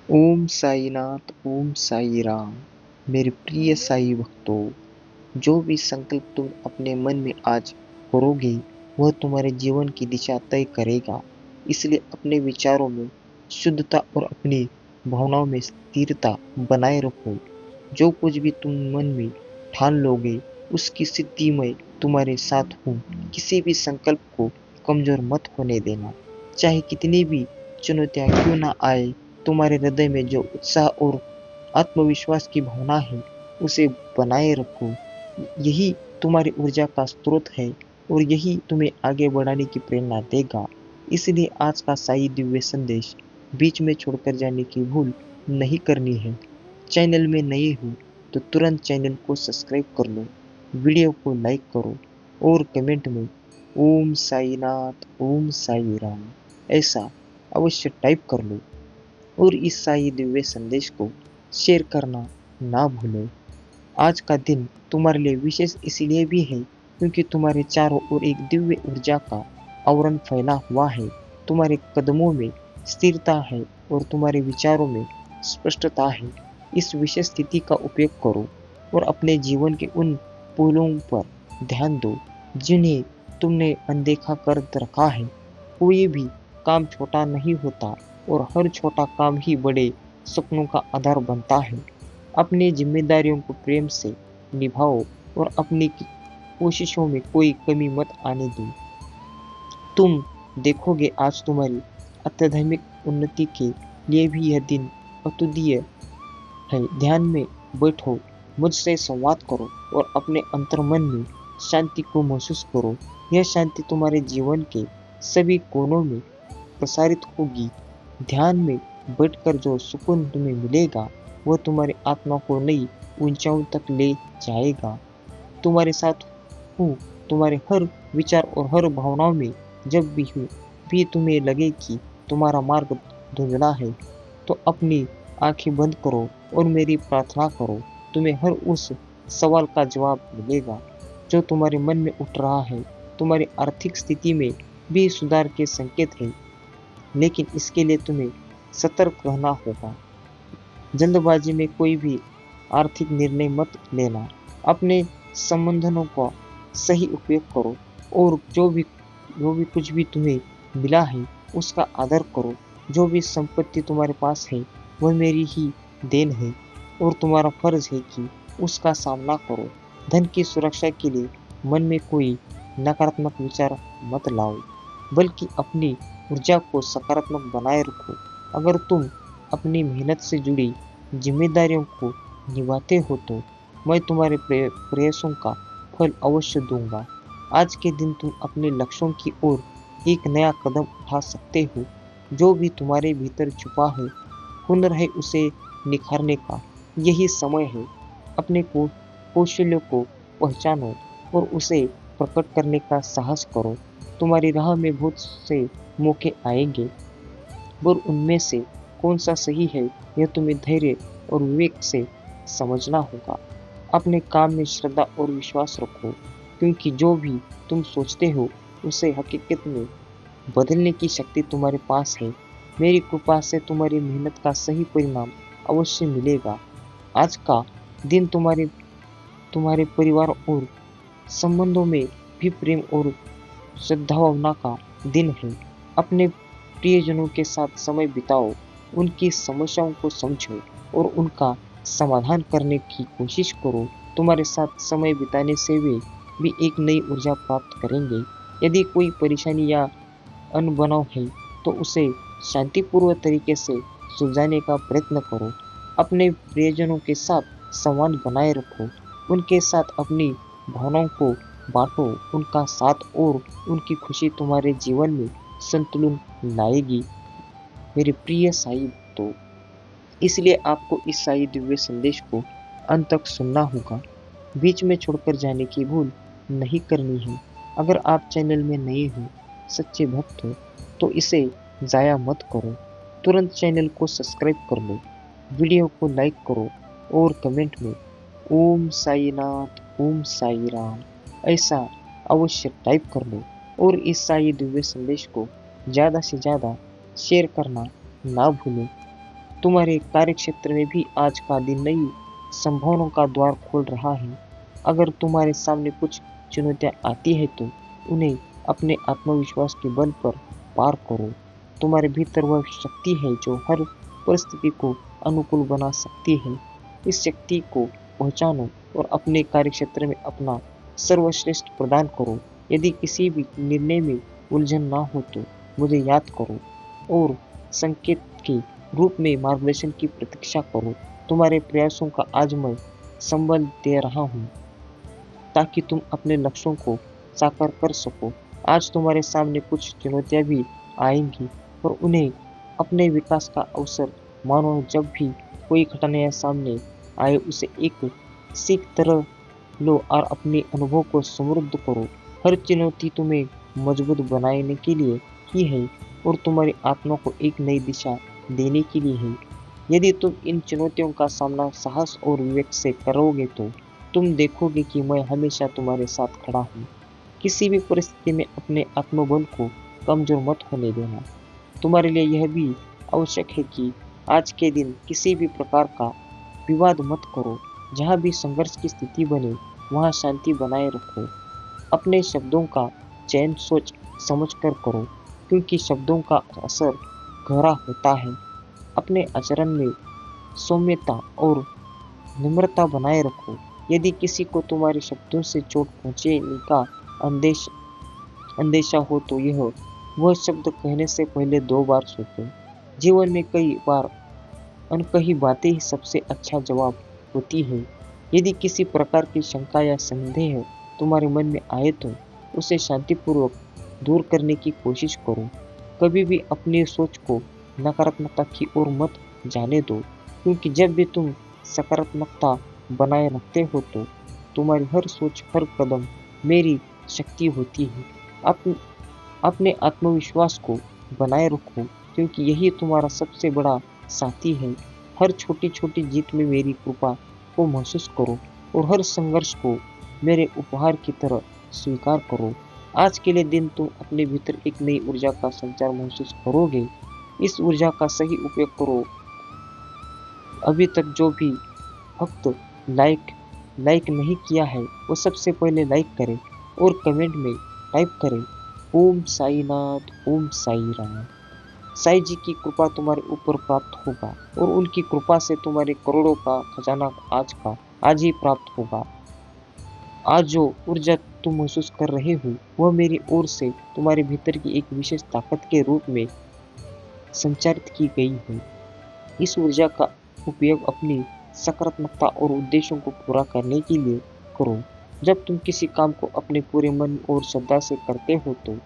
ओम साईनाथ ओम साई राम। मेरे प्रिय साई भक्तों, जो भी संकल्प तुम अपने मन में आज करोगे वह तुम्हारे जीवन की दिशा तय करेगा। इसलिए अपने विचारों में शुद्धता और अपनी भावनाओं में स्थिरता बनाए रखो। जो कुछ भी तुम मन में ठान लोगे उसकी सिद्धि में तुम्हारे साथ हूँ। किसी भी संकल्प को कमजोर मत होने देना, चाहे कितनी भी चुनौतियां क्यों ना आए। तुम्हारे हृदय में जो उत्साह और आत्मविश्वास की भावना है उसे बनाए रखो। यही तुम्हारी ऊर्जा का स्रोत है और यही तुम्हें आगे बढ़ाने की प्रेरणा देगा। इसलिए आज का साई दिव्य संदेश बीच में छोड़कर जाने की भूल नहीं करनी है। चैनल में नए हो तो तुरंत चैनल को सब्सक्राइब कर लो, वीडियो को लाइक करो और कमेंट में ओम साईनाथ ओम साई राम ऐसा अवश्य टाइप कर लो और इस साई दिव्य संदेश को शेयर करना ना भूलो। आज का दिन तुम्हारे लिए विशेष इसलिए भी है क्योंकि तुम्हारे चारों ओर एक दिव्य ऊर्जा का आवरण फैला हुआ है। तुम्हारे कदमों में स्थिरता है और तुम्हारे विचारों में स्पष्टता है। इस विशेष स्थिति का उपयोग करो और अपने जीवन के उन पहलुओं पर ध्यान दो जिन्हें तुमने अनदेखा कर रखा है। कोई भी काम छोटा नहीं होता और हर छोटा काम ही बड़े सपनों का आधार बनता है। अपनी जिम्मेदारियों को प्रेम से निभाओ और अपनी कोशिशों में कोई कमी मत आने दो। तुम देखोगे आज तुम्हारी आध्यात्मिक उन्नति के लिए भी यह दिन अतुल्य है। ध्यान में बैठो, मुझसे संवाद करो और अपने अंतर्मन में शांति को महसूस करो। यह शांति तुम्हारे जीवन के सभी कोनों में प्रसारित होगी। ध्यान में बैठकर जो सुकून तुम्हें मिलेगा वह तुम्हारी आत्मा को नई ऊंचाइयों तक ले जाएगा। तुम्हारे साथ हूँ। तुम्हारे हर विचार और हर भावनाओं में जब भी तुम्हें लगे कि तुम्हारा मार्ग धुंधला है तो अपनी आंखें बंद करो और मेरी प्रार्थना करो। तुम्हें हर उस सवाल का जवाब मिलेगा जो तुम्हारे मन में उठ रहा है। तुम्हारी आर्थिक स्थिति में भी सुधार के संकेत हैं, लेकिन इसके लिए तुम्हें सतर्क रहना होगा। जल्दबाजी में कोई भी आर्थिक निर्णय मत लेना। अपने संसाधनों का सही उपयोग करो और जो भी कुछ भी तुम्हें मिला है उसका आदर करो। जो भी संपत्ति तुम्हारे पास है वह मेरी ही देन है और तुम्हारा फर्ज है कि उसका सामना करो। धन की सुरक्षा के लिए मन में कोई नकारात्मक विचार मत लाओ, बल्कि अपनी ऊर्जा को सकारात्मक बनाए रखो। अगर तुम अपनी मेहनत से जुड़ी जिम्मेदारियों को निभाते हो तो मैं तुम्हारे प्रयासों का फल अवश्य दूंगा। आज के दिन तुम अपने लक्ष्यों की ओर एक नया कदम उठा सकते हो। जो भी तुम्हारे भीतर छुपा है, हुनर है उसे निखारने का यही समय है। अपने कौशल्यों को पहचानो और उसे प्रकट करने का साहस करो। तुम्हारी राह में बहुत से मौके आएंगे और उनमें से कौन सा सही है यह तुम्हें धैर्य और विवेक से समझना होगा। अपने काम में श्रद्धा और विश्वास रखो, क्योंकि जो भी तुम सोचते हो उसे हकीकत में बदलने की शक्ति तुम्हारे पास है। मेरी कृपा से तुम्हारी मेहनत का सही परिणाम अवश्य मिलेगा। आज का दिन तुम्हारे परिवार और संबंधों में भी प्रेम और सद्भावना का दिन है। अपने प्रियजनों के साथ समय बिताओ, उनकी समस्याओं को समझो और उनका समाधान करने की कोशिश करो। तुम्हारे साथ समय बिताने से वे भी एक नई ऊर्जा प्राप्त करेंगे। यदि कोई परेशानी या अनबनाव है तो उसे शांतिपूर्वक तरीके से सुलझाने का प्रयत्न करो। अपने प्रियजनों के साथ संवाद बनाए रखो, उनके साथ अपनी भावनाओं को बांटो। उनका साथ और उनकी खुशी तुम्हारे जीवन में संतुलन लाएगी। मेरे प्रिय साई भक्तों, इसलिए आपको इस साई दिव्य संदेश को अंत तक सुनना होगा। बीच में छोड़कर जाने की भूल नहीं करनी है। अगर आप चैनल में नए हो, सच्चे भक्त हो, तो इसे ज़ाया मत करो। तुरंत चैनल को सब्सक्राइब कर लो, वीडियो को लाइक करो और कमेंट में ओम साईनाथ ओम साई राम ऐसा अवश्य टाइप कर लो और इस साई दिव्य संदेश को ज़्यादा से ज़्यादा शेयर करना ना भूलो। तुम्हारे कार्यक्षेत्र में भी आज का दिन नई संभावनाओं का द्वार खोल रहा है। अगर तुम्हारे सामने कुछ चुनौतियां आती है तो उन्हें अपने आत्मविश्वास के बल पर पार करो। तुम्हारे भीतर वह शक्ति है जो हर परिस्थिति को अनुकूल बना सकती है। इस शक्ति को पहचानो और अपने कार्यक्षेत्र में अपना सर्वश्रेष्ठ प्रदान करो। यदि किसी भी निर्णय में उलझन ना हो तो मुझे याद करो और संकेत के रूप में मार्गदर्शन की प्रतीक्षा करो। तुम्हारे प्रयासों का आज मैं संबल दे रहा हूँ ताकि तुम अपने लक्ष्यों को साकार कर सको। आज तुम्हारे सामने कुछ चुनौतियां भी आएंगी और उन्हें अपने विकास का अवसर मानो। जब भी कोई घटना सामने आए उसे एक सीख तरह लो और अपने अनुभव को समृद्ध करो। हर चुनौती तुम्हें मजबूत बनाने के लिए ही है और तुम्हारी आत्मा को एक नई दिशा देने के लिए है। यदि तुम इन चुनौतियों का सामना साहस और विवेक से करोगे तो तुम देखोगे कि मैं हमेशा तुम्हारे साथ खड़ा हूँ। किसी भी परिस्थिति में अपने आत्मबल को कमजोर मत होने देना। तुम्हारे लिए यह भी आवश्यक है कि आज के दिन किसी भी प्रकार का विवाद मत करो। जहाँ भी संघर्ष की स्थिति बने वहाँ शांति बनाए रखो। अपने शब्दों का चयन सोच समझ कर करो क्योंकि शब्दों का असर गहरा होता है। अपने आचरण में सौम्यता और नम्रता बनाए रखो। यदि किसी को तुम्हारे शब्दों से चोट पहुंचने का अंदेशा हो तो वह शब्द कहने से पहले 2 बार सोचो। जीवन में कई बार अनकही बातें ही सबसे अच्छा जवाब होती है। यदि किसी प्रकार की शंका या संदेह तुम्हारे मन में आए तो उसे शांतिपूर्वक दूर करने की कोशिश करो। कभी भी अपनी सोच को नकारात्मकता की ओर मत जाने दो क्योंकि जब भी तुम सकारात्मकता बनाए रखते हो तो तुम्हारी हर सोच हर कदम मेरी शक्ति होती है। अपने आत्मविश्वास को बनाए रखो क्योंकि यही तुम्हारा सबसे बड़ा साथी है। हर छोटी छोटी जीत में मेरी कृपा को महसूस करो और हर संघर्ष को मेरे उपहार की तरह स्वीकार करो। आज के लिए दिन तुम अपने भीतर एक नई ऊर्जा का संचार महसूस करोगे। इस ऊर्जा का सही उपयोग करो। अभी तक जो भी भक्त लाइक नहीं किया है वो सबसे पहले लाइक करे और कमेंट में टाइप करे ओम साईनाथ ओम साई राम। साई जी की कृपा तुम्हारे ऊपर प्राप्त होगा और उनकी कृपा से तुम्हारे करोड़ों का खजाना आज ही प्राप्त होगा। आज जो ऊर्जा तुम महसूस कर रहे हो वह मेरी ओर से तुम्हारे भीतर की एक विशेष ताकत के रूप में संचारित की गई है। इस ऊर्जा का उपयोग अपनी सकारात्मकता और उद्देश्यों को पूरा करने के लिए करो। जब तुम किसी काम को अपने पूरे मन और श्रद्धा से करते हो तो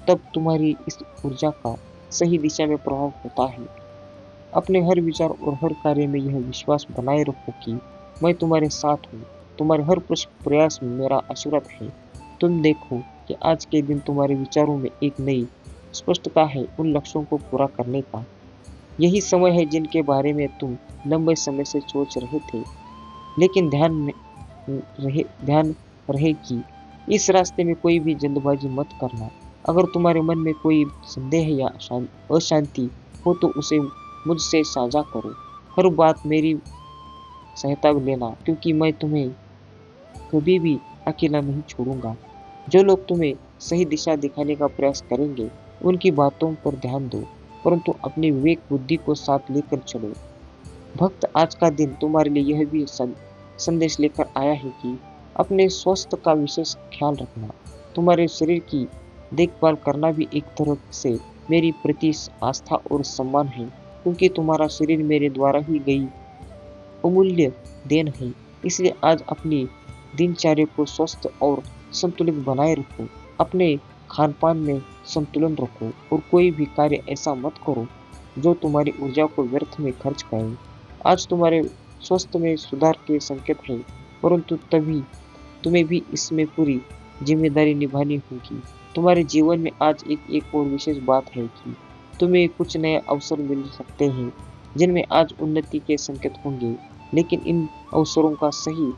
तब तुम्हारी इस ऊर्जा का सही दिशा में प्रभाव होता है। अपने हर विचार और हर कार्य में यह विश्वास बनाए रखो कि मैं तुम्हारे साथ हूँ। तुम्हारे हर प्रयास में मेरा आशीर्वाद है। तुम देखो कि आज के दिन तुम्हारे विचारों में एक नई स्पष्टता है उन लक्ष्यों को पूरा करने का। यही समय है जिनके बारे में तुम लंबे समय से सोच रहे थे। लेकिन ध्यान रहे कि इस रास्ते में कोई भी जल्दबाजी मत करना। अगर तुम्हारे मन में कोई संदेह या अशांति हो तो उसे मुझसे साझा करो। हर बात मेरी सहायता लेना क्योंकि मैं तुम्हें कभी भी अकेला नहीं छोड़ूंगा। जो लोग तुम्हें सही दिशा दिखाने का प्रयास करेंगे उनकी बातों पर ध्यान दो परंतु अपनी विवेक बुद्धि को साथ लेकर चलो। भक्त आज का दिन तुम्हारे लिए यह भी संदेश लेकर आया है कि अपने स्वास्थ्य का विशेष ख्याल रखना। तुम्हारे शरीर की देखभाल करना भी एक तरह से मेरी प्रति आस्था और सम्मान है क्योंकि तुम्हारा शरीर मेरे द्वारा ही गई अमूल्य देन है। इसलिए आज अपनी दिनचर्या को स्वस्थ और संतुलित बनाए रखो। अपने खान पान में संतुलन रखो और कोई भी कार्य ऐसा मत करो जो तुम्हारी ऊर्जा को व्यर्थ में खर्च करे। आज तुम्हारे स्वास्थ्य में सुधार के संकेत हैं परंतु तभी तुम्हें भी इसमें पूरी जिम्मेदारी निभानी होगी। तुम्हारे जीवन में आज एक और विशेष बात है कि तुम्हें कुछ नए अवसर मिल सकते हैं जिनमें आज उन्नति के संकेत होंगे। लेकिन इन अवसरों का सही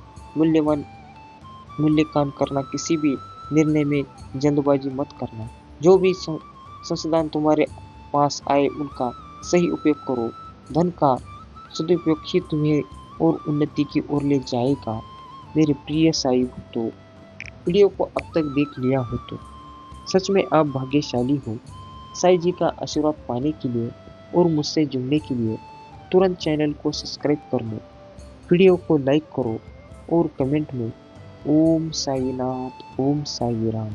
मूल्यांकन करना किसी भी निर्णय में जल्दबाजी मत करना। जो भी संसाधन तुम्हारे पास आए उनका सही उपयोग करो धन का सदुपयोग ही तुम्हें और उन्नति की ओर ले जाएगा। मेरे प्रिय साई भक्तों, वीडियो को अब तक देख लिया हो तो सच में आप भाग्यशाली हो। साई जी का आशीर्वाद पाने के लिए और मुझसे जुड़ने के लिए तुरंत चैनल को सब्सक्राइब कर लो, वीडियो को लाइक करो और कमेंट में ओम साईनाथ ओम साई राम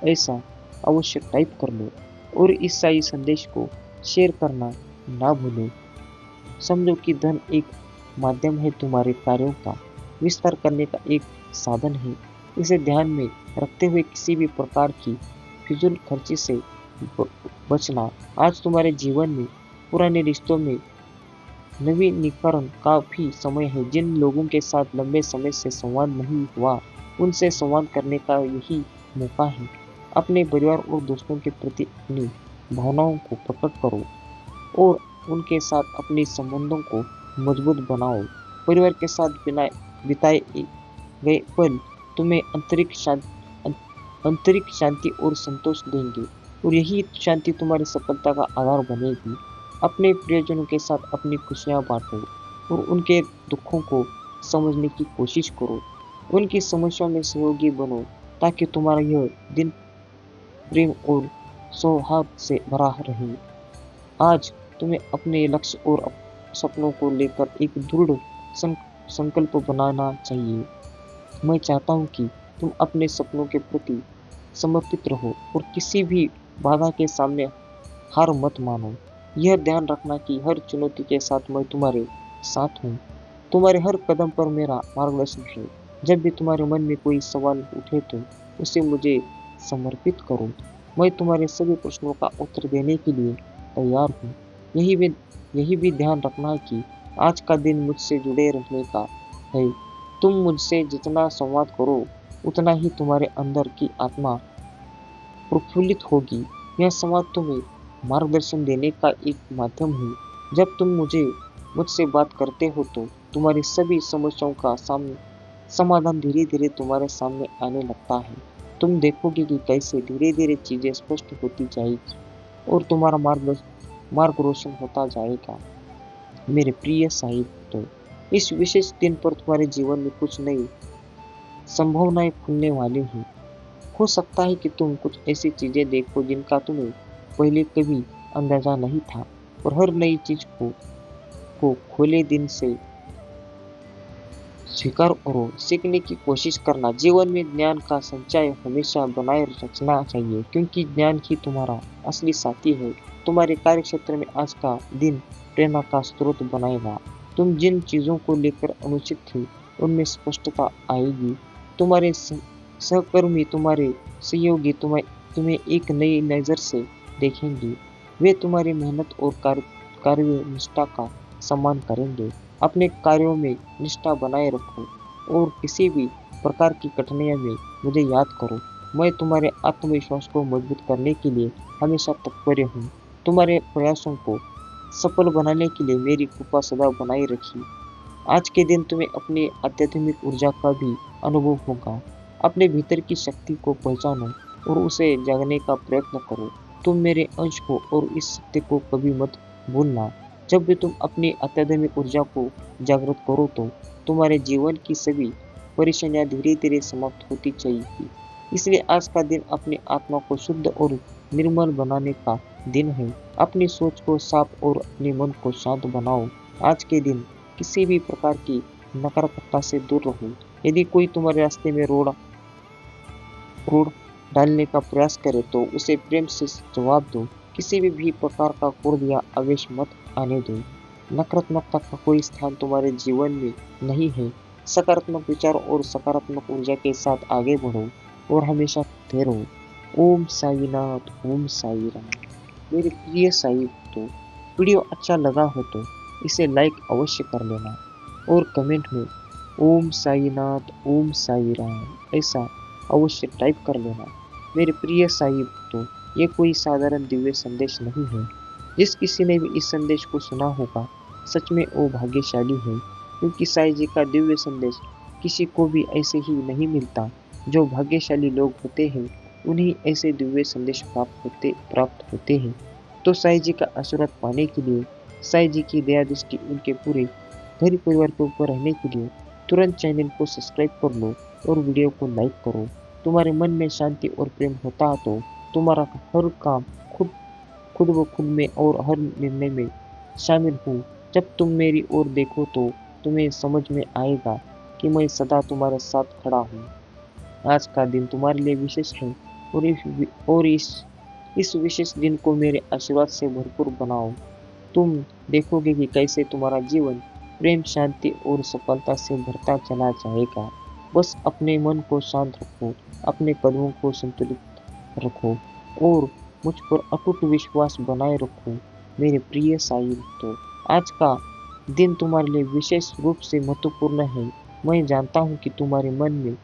ऐसा अवश्य टाइप कर लो और इस साई संदेश को शेयर करना ना भूलो। समझो कि धन एक माध्यम है, तुम्हारे कार्यों का विस्तार करने का एक साधन है। इसे ध्यान में रखते हुए किसी भी प्रकार की फिजूल खर्ची से बचना। आज तुम्हारे जीवन में पुराने रिश्तों में नवीनीकरण का भी समय है। जिन लोगों के साथ लंबे समय से संवाद नहीं हुआ, उनसे संवाद करने का यही मौका है। अपने परिवार और दोस्तों के प्रति अपनी भावनाओं को प्रकट करो और उनके साथ अपने संबंधों को मजबूत बनाओ। परिवार के साथ बिताए गए पल तुम्हें आंतरिक शांति और संतोष देंगे और यही शांति तुम्हारी सफलता का आधार बनेगी। अपने प्रियजनों के साथ अपनी खुशियां बांटो और उनके दुखों को समझने की कोशिश करो। उनकी समस्याओं में सहयोगी बनो ताकि तुम्हारा यह दिन प्रेम और सौहार्द से भरा रहे। आज तुम्हें अपने लक्ष्य और सपनों को लेकर एक दृढ़ संकल्प बनाना चाहिए। मैं चाहता हूँ कि तुम अपने सपनों के प्रति समर्पित रहो और किसी भी बाधा के सामने हार मत मानो। यह ध्यान रखना कि हर चुनौती के साथ मैं तुम्हारे साथ हूँ। तुम्हारे हर कदम पर मेरा मार्गदर्शन है। जब भी तुम्हारे मन में कोई सवाल उठे तो उसे मुझे समर्पित करो। मैं तुम्हारे सभी प्रश्नों का उत्तर देने के लिए तैयार हूँ। यही भी ध्यान रखना कि आज का दिन मुझसे जुड़े रहने का है। तुम मुझसे जितना संवाद करो उतना ही तुम्हारे अंदर की आत्मा प्रफुल्लित होगी। यह संवाद तुम्हें मार्गदर्शन देने का एक माध्यम है। जब तुम मुझसे बात करते हो तो तुम्हारी सभी समस्याओं का समाधान धीरे धीरे तुम्हारे सामने आने लगता है। तुम देखोगे कि कैसे धीरे धीरे चीजें स्पष्ट होती जाएगी और तुम्हारा मार्ग रोशन होता जाएगा। मेरे प्रिय साहिब, तो इस विशेष दिन पर तुम्हारे जीवन में कुछ नई संभावनाएं खुलने वाली हैं। हो सकता है कि तुम कुछ ऐसी चीजें देखो जिनका तुम्हें पहले कभी अंदाजा नहीं था और हर नई चीज को खुले दिन से स्वीकार करो। सीखने की कोशिश करना। जीवन में ज्ञान का संचय हमेशा बनाए रखना चाहिए क्योंकि ज्ञान ही तुम्हारा असली साथी है। तुम्हारे कार्य क्षेत्र में आज का दिन प्रेरणा का स्रोत बनाएगा। तुम जिन चीजों को लेकर अनुचित थे उनमें स्पष्टता आएगी। तुम्हारे सहकर्मी, तुम्हारे सहयोगी तुम्हें एक नई नजर से देखेंगे। वे तुम्हारी मेहनत और कार्य निष्ठा का सम्मान करेंगे। अपने कार्यों में निष्ठा बनाए रखो और किसी भी प्रकार की कठिनाइयों में मुझे याद करो। मैं तुम्हारे आत्मविश्वास को मजबूत करने के लिए हमेशा तत्पर हूँ। तुम्हारे प्रयासों को सफल बनाने के लिए मेरी कृपा सदा बनाए रखी। आज के दिन तुम्हें अपनी आध्यात्मिक ऊर्जा का भी अनुभव होगा। अपने भीतर की शक्ति को पहचानो और उसे जागने का प्रयत्न करो। तुम मेरे अंश हो और इस सत्य को कभी मत भूलना। जब भी तुम अपनी आध्यात्मिक ऊर्जा को जागृत करो तो तुम्हारे जीवन की सभी परेशानियां धीरे धीरे समाप्त होती जाएगी। इसलिए आज का दिन अपनी आत्मा को शुद्ध और निर्मल बनाने का दिन है। अपनी सोच को साफ और अपने मन को शांत बनाओ। आज के दिन किसी भी प्रकार की नकारात्मकता से दूर रहो। यदि कोई तुम्हारे रास्ते में रोड़ डालने का प्रयास करे तो उसे प्रेम से जवाब दो। किसी भी प्रकार का क्रोध या आवेश मत आने दो। नकारात्मकता का कोई स्थान तुम्हारे जीवन में नहीं है। सकारात्मक विचार और सकारात्मक ऊर्जा के साथ आगे बढ़ो और हमेशा स्थिर रहो। ओम साईनाथ ओम साई राम। मेरे प्रिय साई तो वीडियो अच्छा लगा हो तो इसे लाइक अवश्य कर लेना और कमेंट में ओम साईनाथ ओम साई राम ऐसा अवश्य टाइप कर लेना। मेरे प्रिय साई तो ये कोई साधारण दिव्य संदेश नहीं है। जिस किसी ने भी इस संदेश को सुना होगा सच में वो भाग्यशाली है, क्योंकि साईं जी का दिव्य संदेश किसी को भी ऐसे ही नहीं मिलता। जो भाग्यशाली लोग होते हैं उन्हीं ऐसे दिव्य संदेश प्राप्त होते हैं। तो साईं जी का आशीर्वाद पाने के लिए साईं जी की दया दृष्टि उनके पूरे घर परिवार के ऊपर रहने के लिए तुरंत चैनल को सब्सक्राइब कर लो और वीडियो को लाइक करो। तुम्हारे मन में शांति और प्रेम होता है तो तुम्हारा हर काम खुद खुद ब खुद में और हर निर्णय में शामिल हूँ। जब तुम मेरी ओर देखो तो तुम्हें समझ में आएगा कि मैं सदा तुम्हारे साथ खड़ा हूँ। आज का दिन तुम्हारे लिए विशेष है और इस विशेष दिन को मेरे आशीर्वाद से भरपूर बनाओ। तुम देखोगे कि कैसे तुम्हारा जीवन प्रेम, शांति और सफलता से भरता चला जाएगा। बस अपने मन को शांत रखो, अपने कदमों को संतुलित रखो और मुझ पर अटूट विश्वास बनाए रखो। मेरे प्रिय साईं भक्तों, आज का दिन तुम्हारे लिए विशेष रूप से महत्वपूर्ण है। मैं जानता हूँ कि तुम्हारे मन में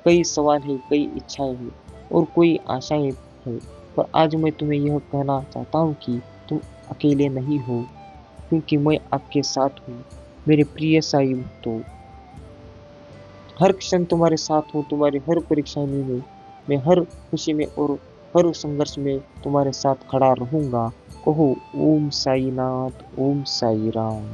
कई सवाल हैं, कई इच्छाएं हैं और कोई आशाएं हैं, पर आज मैं तुम्हें यह कहना चाहता हूँ कि तुम अकेले नहीं हो, क्योंकि मैं आपके साथ हूँ। मेरे प्रिय साईं भक्तों, हर क्षण तुम्हारे साथ हूँ, तुम्हारी हर परेशानी में, मैं हर खुशी में और हर संघर्ष में तुम्हारे साथ खड़ा रहूंगा। कहो ओम साईं नाथ, ओम साई राम।